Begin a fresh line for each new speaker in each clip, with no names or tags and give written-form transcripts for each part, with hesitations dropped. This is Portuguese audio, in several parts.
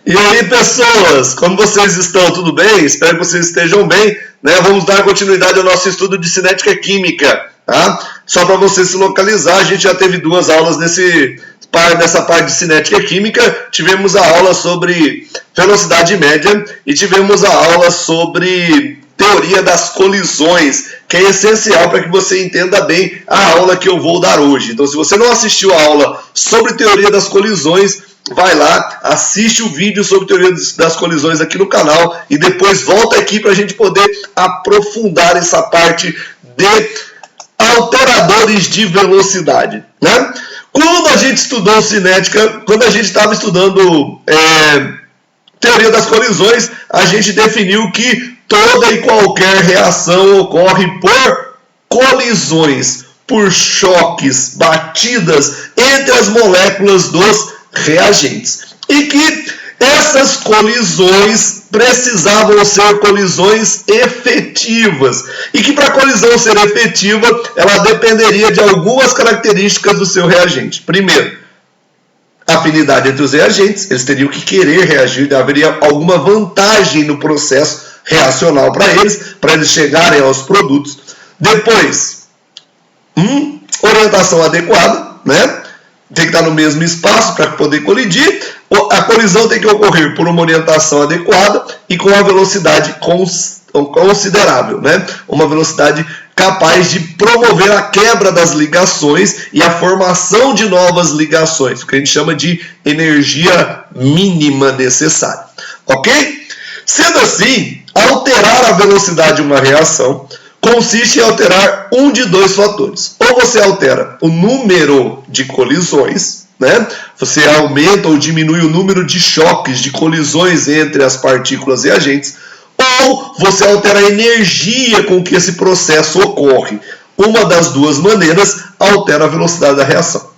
E aí, pessoas, como vocês estão? Tudo bem? Espero que vocês estejam bem, né? Vamos dar continuidade ao nosso estudo de cinética química, tá? Só para você se localizar, a gente já teve duas aulas nessa parte de cinética química. Tivemos a aula sobre velocidade média e tivemos a aula sobre teoria das colisões, que é essencial para que você entenda bem a aula que eu vou dar hoje. Então, se você não assistiu a aula sobre teoria das colisões, vai lá, assiste o vídeo sobre teoria das colisões aqui no canal e depois volta aqui para a gente poder aprofundar essa parte de alteradores de velocidade, né? Quando a gente estudou cinética, quando a gente estava estudando teoria das colisões, a gente definiu que toda e qualquer reação ocorre por colisões, por choques, batidas entre as moléculas dos reagentes. E que essas colisões precisavam ser colisões efetivas. E que para a colisão ser efetiva, ela dependeria de algumas características do seu reagente. Primeiro, afinidade entre os reagentes, eles teriam que querer reagir, haveria alguma vantagem no processo reacional para eles chegarem aos produtos. Depois, orientação adequada, né? Tem que estar no mesmo espaço para poder colidir. A colisão tem que ocorrer por uma orientação adequada e com uma velocidade considerável, né? Uma velocidade capaz de promover a quebra das ligações e a formação de novas ligações, o que a gente chama de energia mínima necessária. Ok? Sendo assim, alterar a velocidade de uma reação consiste em alterar um de dois fatores. Ou você altera o número de colisões, né? Você aumenta ou diminui o número de choques, de colisões entre as partículas e agentes, ou você altera a energia com que esse processo ocorre. Uma das duas maneiras altera a velocidade da reação.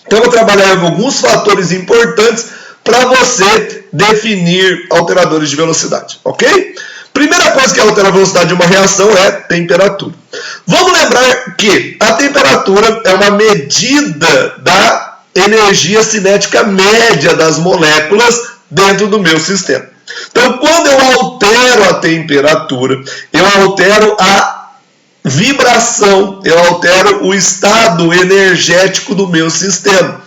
Então, eu vou trabalhar com alguns fatores importantes para você definir alteradores de velocidade, ok? Primeira coisa que altera a velocidade de uma reação é temperatura. Vamos lembrar que a temperatura é uma medida da energia cinética média das moléculas dentro do meu sistema. Então, quando eu altero a temperatura, eu altero a vibração, eu altero o estado energético do meu sistema.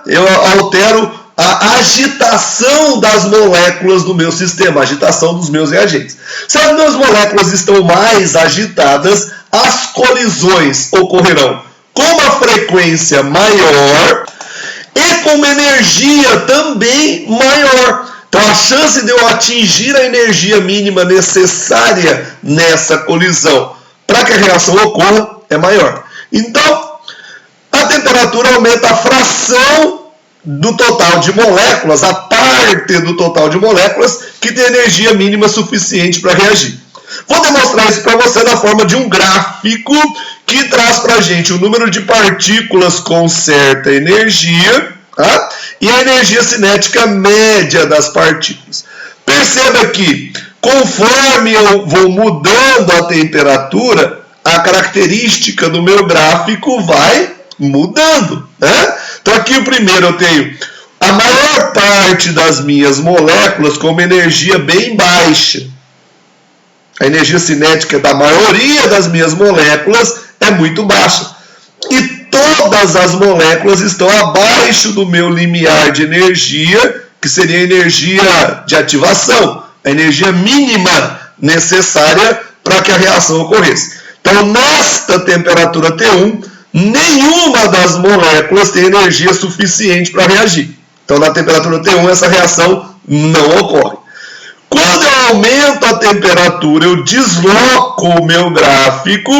Eu altero a agitação das moléculas do meu sistema, a agitação dos meus reagentes. Se as minhas moléculas estão mais agitadas, as colisões ocorrerão com uma frequência maior e com uma energia também maior. Então, a chance de eu atingir a energia mínima necessária nessa colisão para que a reação ocorra é maior. Então, a temperatura aumenta a fração do total de moléculas, a parte do total de moléculas que tem energia mínima suficiente para reagir. Vou demonstrar isso para você na forma de um gráfico que traz para a gente o número de partículas com certa energia, tá? E a energia cinética média das partículas. Perceba que, conforme eu vou mudando a temperatura, a característica do meu gráfico vai mudando, né? Então aqui o primeiro eu tenho a maior parte das minhas moléculas com uma energia bem baixa. A energia cinética da maioria das minhas moléculas é muito baixa. E todas as moléculas estão abaixo do meu limiar de energia, que seria a energia de ativação, a energia mínima necessária para que a reação ocorresse. Então, nesta temperatura T1, nenhuma das moléculas tem energia suficiente para reagir. Então, na temperatura T1, essa reação não ocorre. Quando eu aumento a temperatura, eu desloco o meu gráfico,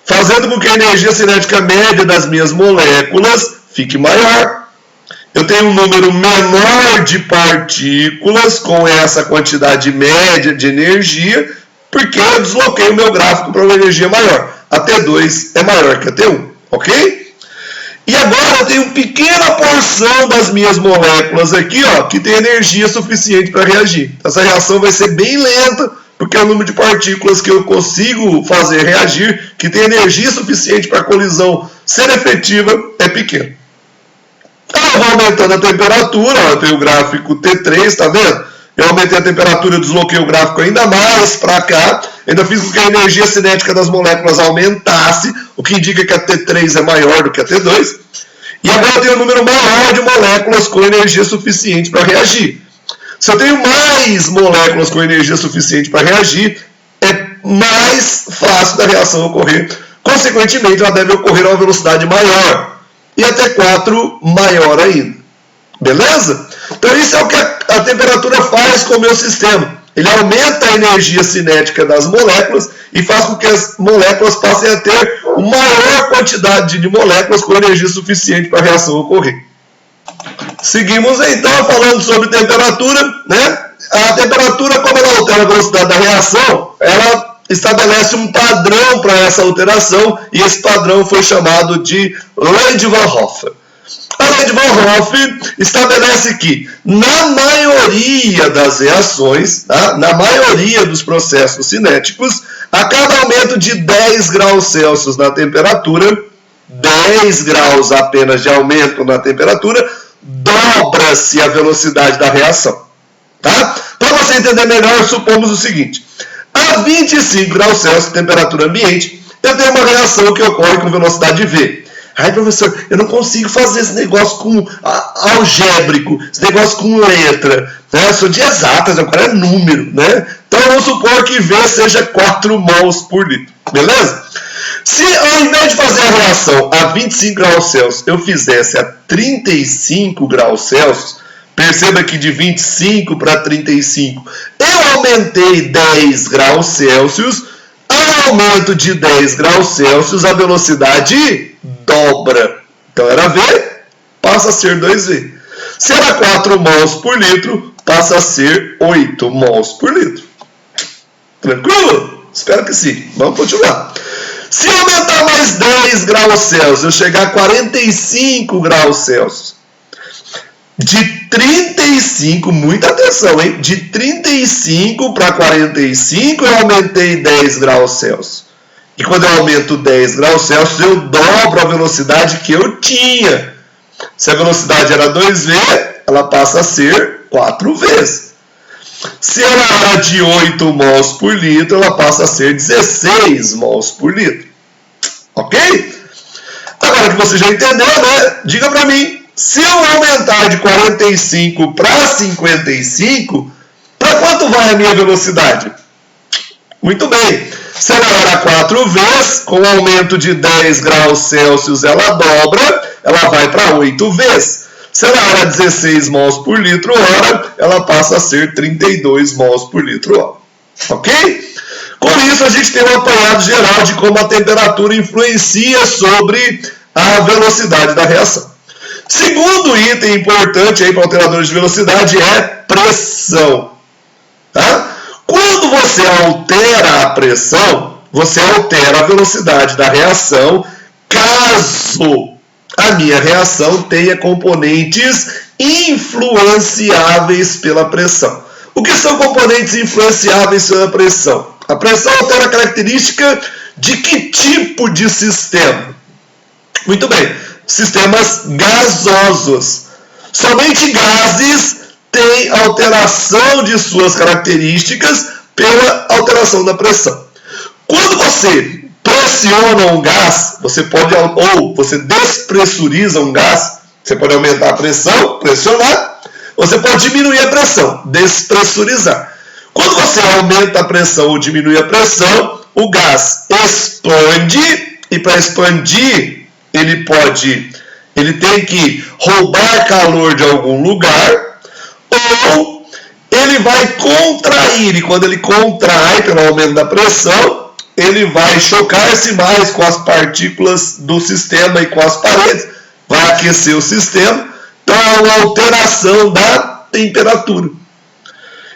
fazendo com que a energia cinética média das minhas moléculas fique maior. Eu tenho um número menor de partículas com essa quantidade média de energia, porque eu desloquei o meu gráfico para uma energia maior. A T2 é maior que a T1. Ok? E agora eu tenho uma pequena porção das minhas moléculas aqui, ó, que tem energia suficiente para reagir. Essa reação vai ser bem lenta, porque o número de partículas que eu consigo fazer reagir, que tem energia suficiente para a colisão ser efetiva, é pequeno. Eu vou aumentando a temperatura, ó, eu tenho o gráfico T3, tá vendo? Eu aumentei a temperatura, eu desloquei o gráfico ainda mais para cá, ainda fiz com que a energia cinética das moléculas aumentasse, o que indica que a T3 é maior do que a T2. E agora eu tenho um número maior de moléculas com energia suficiente para reagir. Se eu tenho mais moléculas com energia suficiente para reagir, é mais fácil da reação ocorrer. Consequentemente, ela deve ocorrer a uma velocidade maior. E até 4 maior ainda. Beleza? Então isso é o que a temperatura faz com o meu sistema. Ele aumenta a energia cinética das moléculas e faz com que as moléculas passem a ter uma maior quantidade de moléculas com energia suficiente para a reação ocorrer. Seguimos então falando sobre temperatura, né? A temperatura, como ela altera a velocidade da reação, ela estabelece um padrão para essa alteração e esse padrão foi chamado de lei de Van Hoff. A lei de Van Hoff estabelece que, na maioria das reações, tá? Na maioria dos processos cinéticos, a cada aumento de 10 graus Celsius na temperatura, 10 graus apenas de aumento na temperatura, dobra-se a velocidade da reação. Tá? Para você entender melhor, supomos o seguinte. A 25 graus Celsius, temperatura ambiente, eu tenho uma reação que ocorre com velocidade V. Ai, professor, eu não consigo fazer esse negócio com algébrico, esse negócio com letra. Né? Eu sou de exatas, agora é número. Né? Então, vamos supor que V seja 4 mols por litro. Beleza? Se ao invés de fazer a reação a 25 graus Celsius, eu fizesse a 35 graus Celsius, perceba que de 25 para 35 eu aumentei 10 graus Celsius. Ao aumento de 10 graus Celsius, a velocidade dobra. Então era V, passa a ser 2V. Se era 4 mols por litro, passa a ser 8 mols por litro. Tranquilo? Espero que sim. Vamos continuar. Se aumentar mais 10 graus Celsius, eu chegar a 45 graus Celsius. De 35, muita atenção, hein? De 35 para 45 eu aumentei 10 graus Celsius. E quando eu aumento 10 graus Celsius, eu dobro a velocidade que eu tinha. Se a velocidade era 2V, ela passa a ser 4 vezes. Se ela era de 8 mols por litro, ela passa a ser 16 mols por litro. Ok? Agora que você já entendeu, né? Diga para mim. Se eu aumentar de 45 para 55, para quanto vai a minha velocidade? Muito bem. Se ela era 4 vezes, com um aumento de 10 graus Celsius, ela dobra, ela vai para 8 vezes. Se ela era 16 mols por litro hora, ela passa a ser 32 mols por litro hora. Ok? Com isso, a gente tem um apanhado geral de como a temperatura influencia sobre a velocidade da reação. Segundo item importante para alteradores de velocidade é pressão. Tá? Quando você altera a pressão, você altera a velocidade da reação, caso a minha reação tenha componentes influenciáveis pela pressão. O que são componentes influenciáveis pela pressão? A pressão altera a característica de que tipo de sistema? Muito bem. Sistemas gasosos. Somente gases têm alteração de suas características pela alteração da pressão. Quando você pressiona um gás, você pode, ou você despressuriza um gás, você pode aumentar a pressão, pressionar, você pode diminuir a pressão, despressurizar. Quando você aumenta a pressão ou diminui a pressão, o gás expande, e para expandir, ele tem que roubar calor de algum lugar, ou ele vai contrair, e quando ele contrai pelo aumento da pressão, ele vai chocar-se mais com as partículas do sistema e com as paredes, vai aquecer o sistema, então é uma alteração da temperatura.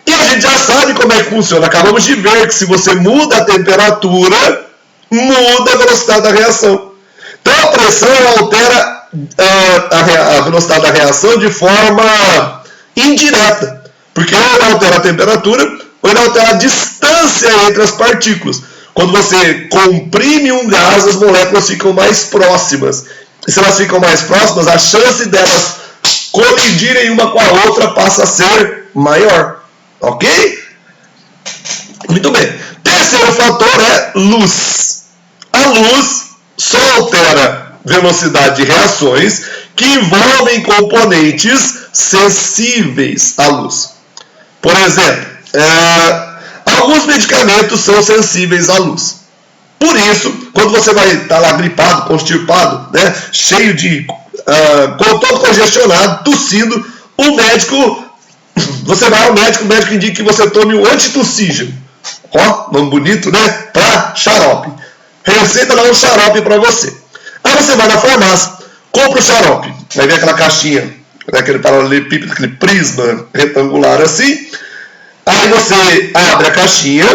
E a gente já sabe como é que funciona, acabamos de ver que se você muda a temperatura, muda a velocidade da reação. Então a pressão altera a velocidade da reação de forma indireta, porque ou ela altera a temperatura, ou ela altera a distância entre as partículas. Quando você comprime um gás, as moléculas ficam mais próximas. E se elas ficam mais próximas, a chance delas colidirem uma com a outra, passa a ser maior. Ok? Muito bem. Terceiro fator é luz. A luz só altera velocidade de reações que envolvem componentes sensíveis à luz. Por exemplo, alguns medicamentos são sensíveis à luz. Por isso, quando você vai estar lá gripado, constipado, né, cheio de... todo congestionado, tossindo, você vai ao médico, o médico indica que você tome um antitussígeno. Ó, nome bonito, né? Para xarope. Receita lá um xarope para você. Aí você vai na farmácia, compra o xarope. Vai ver aquela caixinha, né, aquele paralelepípedo, aquele prisma retangular assim. Aí você abre a caixinha,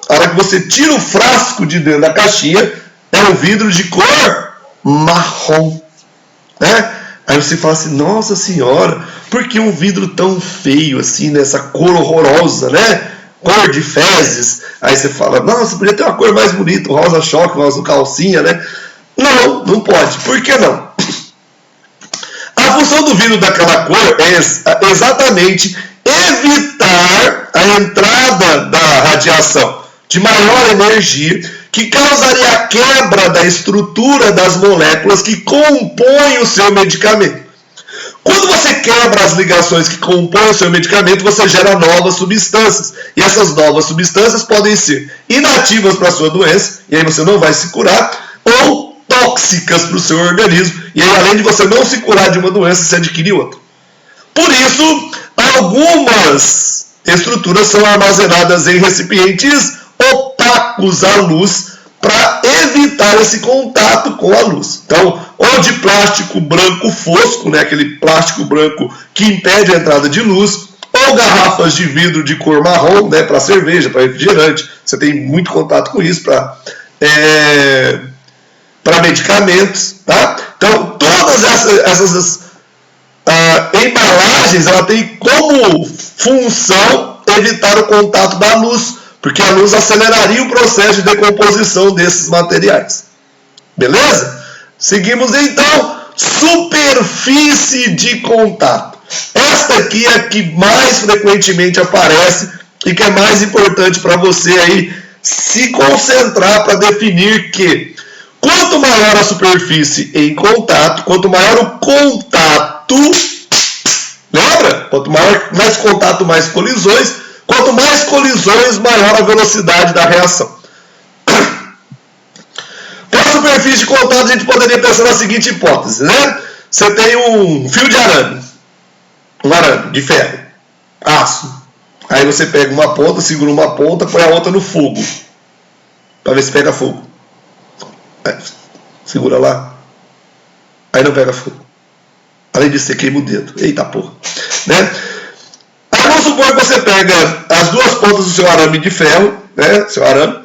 a hora que você tira o frasco de dentro da caixinha, é um vidro de cor marrom. Né? Aí você fala assim, nossa senhora, por que um vidro tão feio assim, nessa cor horrorosa, né? Cor de fezes. Aí você fala, nossa, podia ter uma cor mais bonita, um rosa choque, um azul calcinha, né? Não, não pode. Por que não? A função do vidro daquela cor é exatamente evitar a entrada da radiação de maior energia que causaria a quebra da estrutura das moléculas que compõem o seu medicamento. Quando você quebra as ligações que compõem o seu medicamento, você gera novas substâncias. E essas novas substâncias podem ser inativas para a sua doença, e aí você não vai se curar, ou tóxicas para o seu organismo, e aí além de você não se curar de uma doença, você adquire outra. Por isso, algumas estruturas são armazenadas em recipientes opacos à luz para evitar esse contato com a luz. Então, ou de plástico branco fosco, né, aquele plástico branco que impede a entrada de luz, ou garrafas de vidro de cor marrom, né, para cerveja, para refrigerante. Você tem muito contato com isso para medicamentos. Tá? Então, todas essas embalagens, ela tem como função evitar o contato da luz, porque a luz aceleraria o processo de decomposição desses materiais. Beleza? Seguimos então, superfície de contato. Esta aqui é a que mais frequentemente aparece e que é mais importante para você aí se concentrar para definir que quanto maior a superfície em contato, quanto maior o contato, lembra? Quanto mais contato, mais colisões. Quanto mais colisões, maior a velocidade da reação. Para a superfície de contato, a gente poderia pensar na seguinte hipótese, né? Você tem um fio de arame, um arame de ferro, aço. Aí você pega uma ponta, segura uma ponta, põe a outra no fogo, para ver se pega fogo. Segura lá, aí não pega fogo. Além disso, você queima o dedo. Eita porra. Né? Vamos supor que você pega as duas pontas do seu arame de ferro, né, seu arame,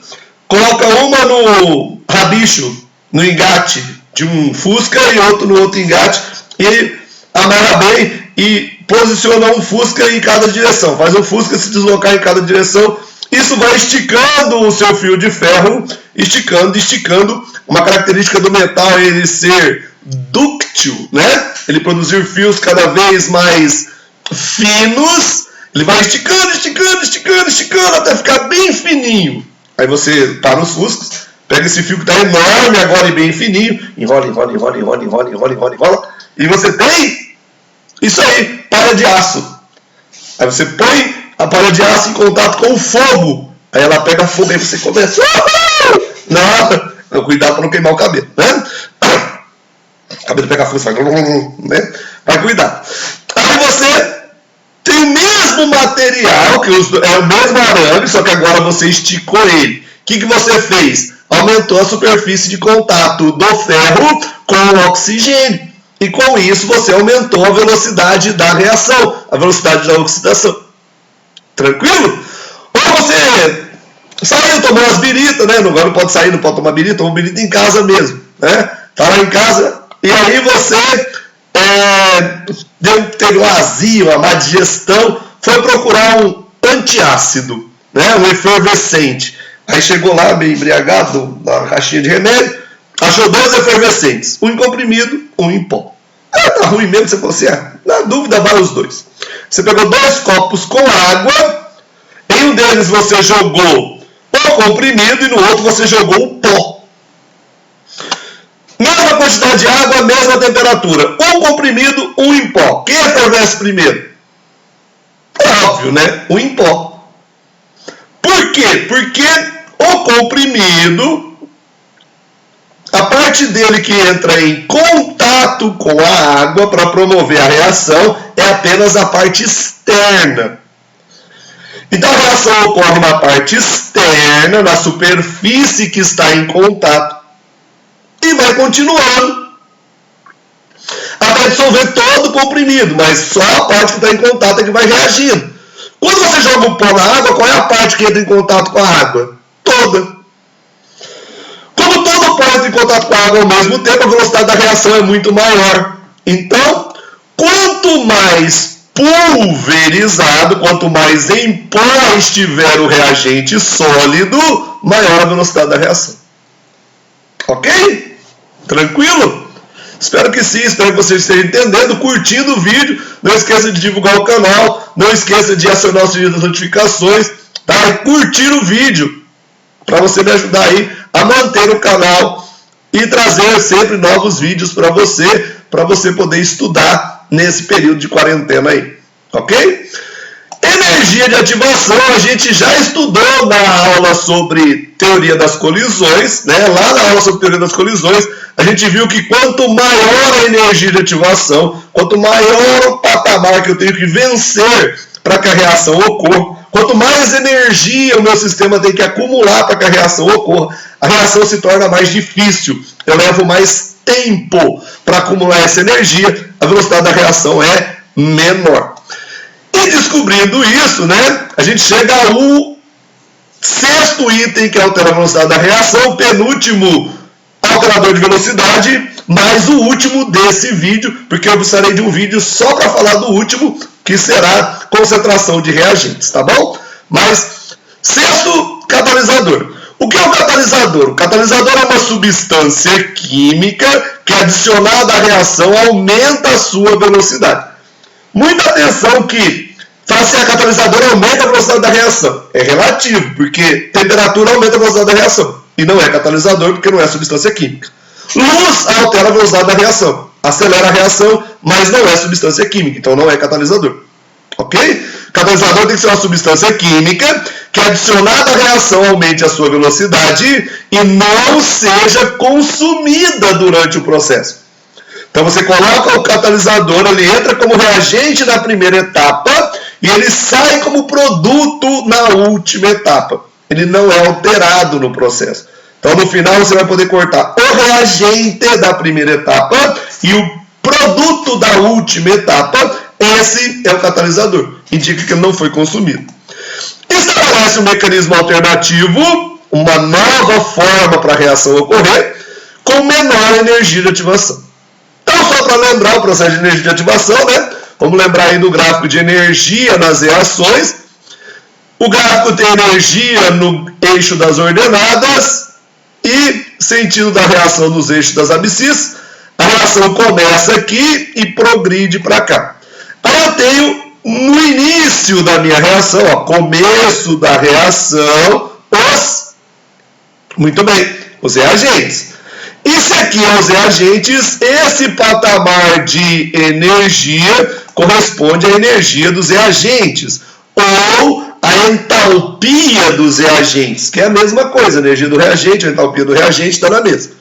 coloca uma no rabicho, no engate de um Fusca e outro no outro engate, e amarra bem e posiciona um Fusca em cada direção. Faz o Fusca se deslocar em cada direção. Isso vai esticando o seu fio de ferro, esticando. Uma característica do metal é ele ser dúctil, né? Ele produzir fios cada vez mais finos. Ele vai esticando até ficar bem fininho. Aí você tá nos Fuscas, pega esse fio que está enorme agora e bem fininho, enrola, e você tem isso aí, palha de aço. Aí você põe a palha de aço em contato com o fogo, aí ela pega fogo, aí você começa, não, cuidado para não queimar o cabelo, né? O cabelo pega fogo, você vai cuidar. Aí você tem o mesmo material, que é o mesmo arame, só que agora você esticou ele. O que você fez? Aumentou a superfície de contato do ferro com o oxigênio. E com isso você aumentou a velocidade da reação, a velocidade da oxidação. Tranquilo? Ou você saiu, tomou umas biritas, né? Agora não pode sair, não pode tomar birita, tomou birita em casa mesmo, né? Tá lá em casa, e aí você teve uma azia, uma má digestão, foi procurar um antiácido, né? Um efervescente. Aí chegou lá, meio embriagado, na caixinha de remédio, achou 2 efervescentes, um em comprimido, um em pó. Tá ruim mesmo, você falou assim, Na dúvida, vai os dois. Você pegou 2 copos com água, em um deles você jogou o comprimido e no outro você jogou o pó. Mesma quantidade de água, mesma temperatura. Um comprimido, um em pó. Quem efervesce primeiro? É óbvio, né? O em pó. Por quê? Porque o comprimido, a parte dele que entra em contato com a água para promover a reação é apenas a parte externa. Então a reação ocorre na parte externa, na superfície que está em contato, e vai continuando até dissolver todo o comprimido, mas só a parte que está em contato é que vai reagindo. Quando você joga o pó na água, qual é a parte que entra em contato com a água? Toda. Como todo o pó entra em contato com a água ao mesmo tempo, a velocidade da reação é muito maior. Então, quanto mais pulverizado, quanto mais em pó estiver o reagente sólido, maior a velocidade da reação. Ok? Tranquilo? Espero que sim, espero que vocês estejam entendendo, curtindo o vídeo. Não esqueça de divulgar o canal, não esqueça de acionar o sininho das notificações, tá? E curtir o vídeo, para você me ajudar aí a manter o canal e trazer sempre novos vídeos para você poder estudar nesse período de quarentena aí, ok? Energia de ativação, a gente já estudou na aula sobre teoria das colisões, né? Lá na aula sobre teoria das colisões, a gente viu que quanto maior a energia de ativação, quanto maior o patamar que eu tenho que vencer para que a reação ocorra, quanto mais energia o meu sistema tem que acumular para que a reação ocorra, a reação se torna mais difícil. Eu levo mais tempo para acumular essa energia, a velocidade da reação é menor. E descobrindo isso, né, a gente chega ao 6º item que altera a velocidade da reação, o penúltimo alterador de velocidade, mas o último desse vídeo, porque eu precisarei de um vídeo só para falar do último, que será concentração de reagentes, tá bom? Mas, 6º, catalisador. O que é o catalisador? O catalisador é uma substância química que, adicionada à reação, aumenta a sua velocidade. Muita atenção que fazer a catalisador aumenta a velocidade da reação. É relativo, porque temperatura aumenta a velocidade da reação. E não é catalisador, porque não é substância química. Luz altera a velocidade da reação. Acelera a reação, mas não é substância química. Então não é catalisador. Ok? Catalisador tem que ser uma substância química que, adicionada à reação, aumente a sua velocidade e não seja consumida durante o processo. Então você coloca o catalisador, ele entra como reagente na primeira etapa e ele sai como produto na última etapa. Ele não é alterado no processo. Então no final você vai poder cortar o reagente da primeira etapa e o produto da última etapa. Esse é o catalisador. Indica que ele não foi consumido. Estabelece um mecanismo alternativo, uma nova forma para a reação ocorrer, com menor energia de ativação. Então, só para lembrar o processo de energia de ativação, né? Vamos lembrar aí do gráfico de energia nas reações. O gráfico tem energia no eixo das ordenadas e sentido da reação nos eixos das abscissas. A reação começa aqui e progride para cá. Aí eu tenho no início da minha reação, ó, começo da reação, os reagentes. Isso aqui é os reagentes, esse patamar de energia corresponde à energia dos reagentes, ou a entalpia dos reagentes, que é a mesma coisa, a energia do reagente, a entalpia do reagente está na mesma.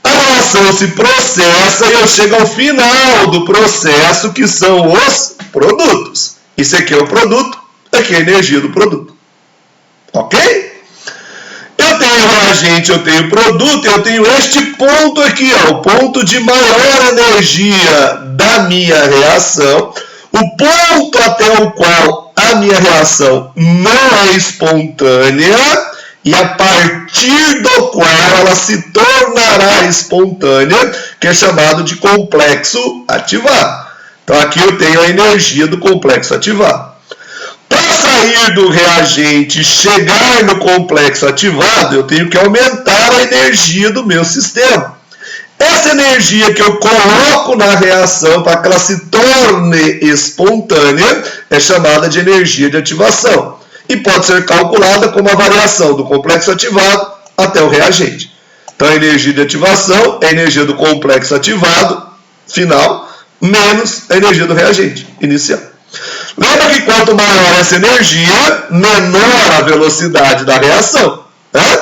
A reação se processa e eu chego ao final do processo, que são os produtos. Isso aqui é o produto, aqui é a energia do produto. Ok? Eu tenho reagente, eu tenho produto, eu tenho este ponto aqui, ó, o ponto de maior energia da minha reação, o ponto até o qual a minha reação não é espontânea e a partir do qual ela se tornará espontânea, que é chamado de complexo ativado. Então aqui eu tenho a energia do complexo ativado. Para sair do reagente e chegar no complexo ativado, eu tenho que aumentar a energia do meu sistema. Essa energia que eu coloco na reação para que ela se torne espontânea é chamada de energia de ativação. E pode ser calculada como a variação do complexo ativado até o reagente. Então, a energia de ativação é a energia do complexo ativado final menos a energia do reagente inicial. Lembra que quanto maior essa energia, menor a velocidade da reação. Né?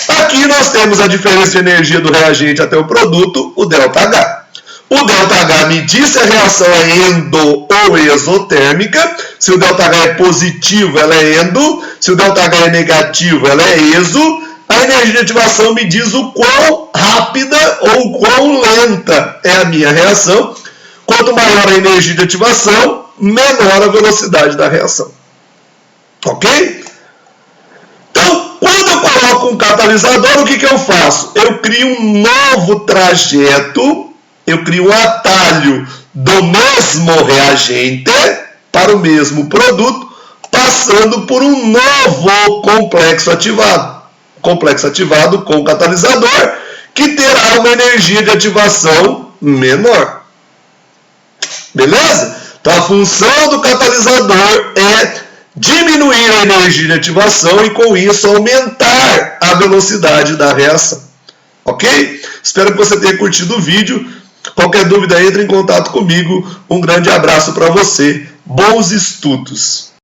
Aqui nós temos a diferença de energia do reagente até o produto, o ΔH. O ΔH me diz se a reação é endo ou exotérmica. Se o ΔH é positivo, ela é endo. Se o ΔH é negativo, ela é exo. A energia de ativação me diz o quão rápida ou quão lenta é a minha reação. Quanto maior a energia de ativação, menor a velocidade da reação. Ok? Então, quando eu coloco um catalisador, o que eu faço? Eu crio um novo trajeto, eu crio um atalho do mesmo reagente para o mesmo produto, passando por um novo complexo ativado. Complexo ativado com catalisador, que terá uma energia de ativação menor. Beleza? Então, a função do catalisador é diminuir a energia de ativação e, com isso, aumentar a velocidade da reação. Ok? Espero que você tenha curtido o vídeo. Qualquer dúvida, entre em contato comigo. Um grande abraço para você. Bons estudos!